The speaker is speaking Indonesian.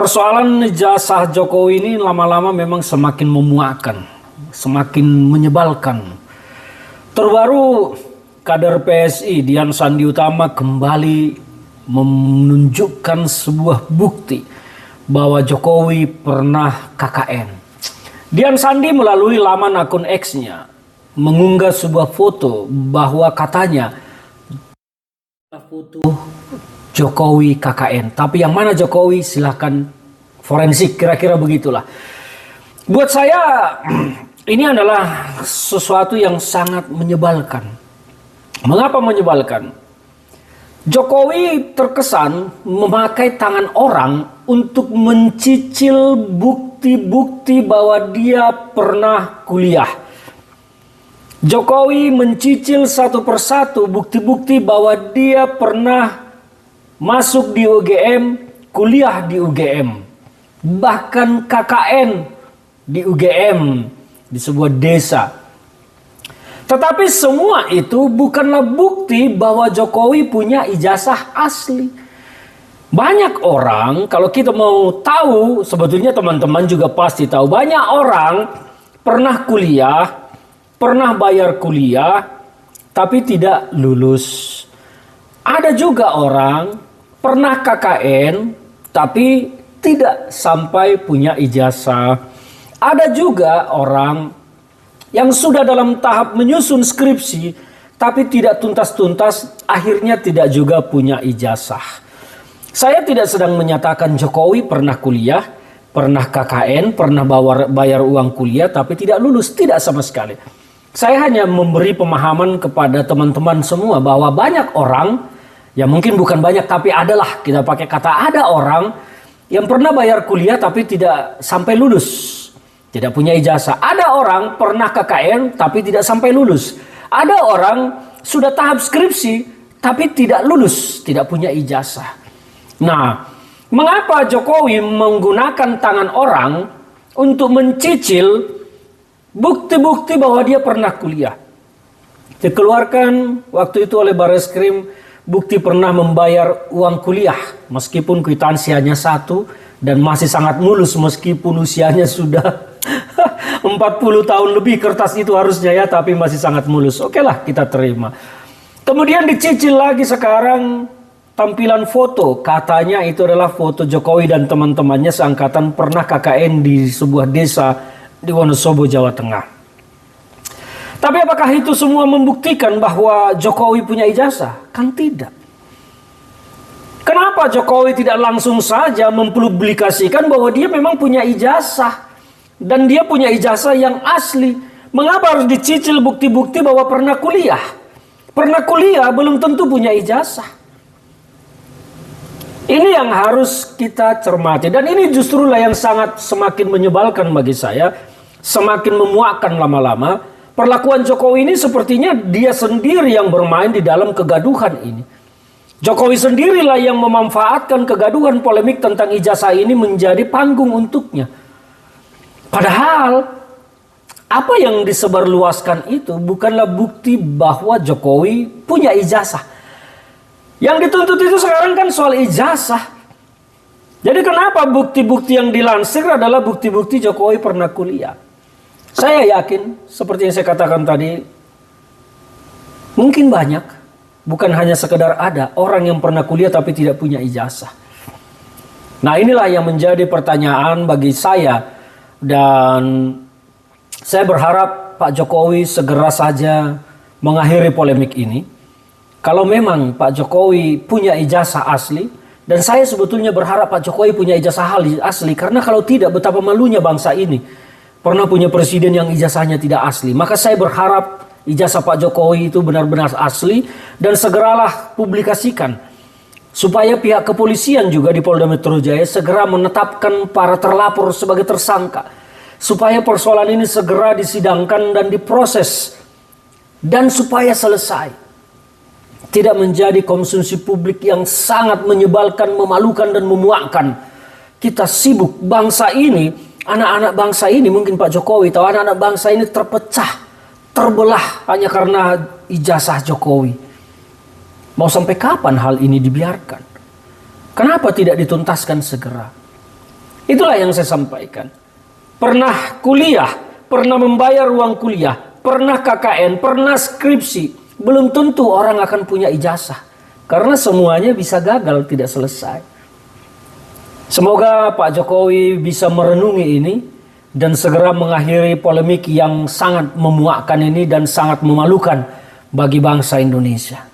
Persoalan ijazah Jokowi ini lama-lama memang semakin memuakkan, semakin menyebalkan. Terbaru kader PSI Dian Sandi Utama kembali menunjukkan sebuah bukti bahwa Jokowi pernah KKN. Dian Sandi melalui laman akun X-nya mengunggah sebuah foto bahwa katanya foto Jokowi KKN. Tapi yang mana Jokowi silahkan forensik, kira-kira begitulah. Buat saya ini adalah sesuatu yang sangat menyebalkan. Mengapa menyebalkan? Jokowi terkesan memakai tangan orang untuk mencicil bukti-bukti bahwa dia pernah kuliah. Jokowi mencicil satu persatu bukti-bukti bahwa dia pernah masuk di UGM, kuliah di UGM, bahkan KKN di UGM, di sebuah desa. Tetapi semua itu bukanlah bukti bahwa Jokowi punya ijazah asli. Banyak orang, kalau kita mau tahu, sebetulnya teman-teman juga pasti tahu, banyak orang pernah kuliah, pernah bayar kuliah, tapi tidak lulus. Ada juga orang pernah KKN, tapi tidak sampai punya ijazah. Ada juga orang yang sudah dalam tahap menyusun skripsi, tapi tidak tuntas-tuntas, akhirnya tidak juga punya ijazah. Saya tidak sedang menyatakan Jokowi pernah kuliah, pernah KKN, pernah bayar uang kuliah, tapi tidak lulus. Tidak sama sekali. Saya hanya memberi pemahaman kepada teman-teman semua bahwa banyak orang, ya mungkin bukan banyak, tapi adalah, kita pakai kata ada orang yang pernah bayar kuliah tapi tidak sampai lulus. Tidak punya ijazah. Ada orang pernah KKN tapi tidak sampai lulus. Ada orang sudah tahap skripsi tapi tidak lulus, tidak punya ijazah. Nah, mengapa Jokowi menggunakan tangan orang untuk mencicil bukti-bukti bahwa dia pernah kuliah? Dikeluarkan waktu itu oleh Barreskrim bukti pernah membayar uang kuliah meskipun kwitansi hanya satu dan masih sangat mulus meskipun usianya sudah 40 tahun lebih kertas itu harusnya ya, tapi masih sangat mulus. Oke lah, kita terima. Kemudian dicicil lagi sekarang tampilan foto. Katanya itu adalah foto Jokowi dan teman-temannya seangkatan pernah KKN di sebuah desa di Wonosobo, Jawa Tengah. Tapi apakah itu semua membuktikan bahwa Jokowi punya ijazah? Kan tidak. Kenapa Jokowi tidak langsung saja mempublikasikan bahwa dia memang punya ijazah? Dan dia punya ijazah yang asli. Mengapa harus dicicil bukti-bukti bahwa pernah kuliah? Pernah kuliah belum tentu punya ijazah. Ini yang harus kita cermati. Dan ini justrulah yang sangat semakin menyebalkan bagi saya. Semakin memuakkan lama-lama. Perlakuan Jokowi ini sepertinya dia sendiri yang bermain di dalam kegaduhan ini. Jokowi sendirilah yang memanfaatkan kegaduhan polemik tentang ijazah ini menjadi panggung untuknya. Padahal apa yang disebarluaskan itu bukanlah bukti bahwa Jokowi punya ijazah. Yang dituntut itu sekarang kan soal ijazah. Jadi kenapa bukti-bukti yang dilansir adalah bukti-bukti Jokowi pernah kuliah? Saya yakin seperti yang saya katakan tadi, mungkin banyak, bukan hanya sekedar ada orang yang pernah kuliah tapi tidak punya ijazah. Nah, inilah yang menjadi pertanyaan bagi saya. Dan saya berharap Pak Jokowi segera saja mengakhiri polemik ini. Kalau memang Pak Jokowi punya ijazah asli, dan saya sebetulnya berharap Pak Jokowi punya ijazah asli, karena kalau tidak betapa malunya bangsa ini. Pernah punya presiden yang ijazahnya tidak asli. Maka saya berharap ijazah Pak Jokowi itu benar-benar asli dan segeralah publikasikan. Supaya pihak kepolisian juga di Polda Metro Jaya segera menetapkan para terlapor sebagai tersangka. Supaya persoalan ini segera disidangkan dan diproses. Dan supaya selesai. Tidak menjadi konsumsi publik yang sangat menyebalkan, memalukan dan memuakkan. Kita sibuk bangsa ini, anak-anak bangsa ini, mungkin Pak Jokowi tahu, anak-anak bangsa ini terpecah, terbelah hanya karena ijazah Jokowi. Mau sampai kapan hal ini dibiarkan? Kenapa tidak dituntaskan segera? Itulah yang saya sampaikan. Pernah kuliah, pernah membayar uang kuliah, pernah KKN, pernah skripsi, belum tentu orang akan punya ijazah. Karena semuanya bisa gagal, tidak selesai. Semoga Pak Jokowi bisa merenungi ini dan segera mengakhiri polemik yang sangat memuakkan ini dan sangat memalukan bagi bangsa Indonesia.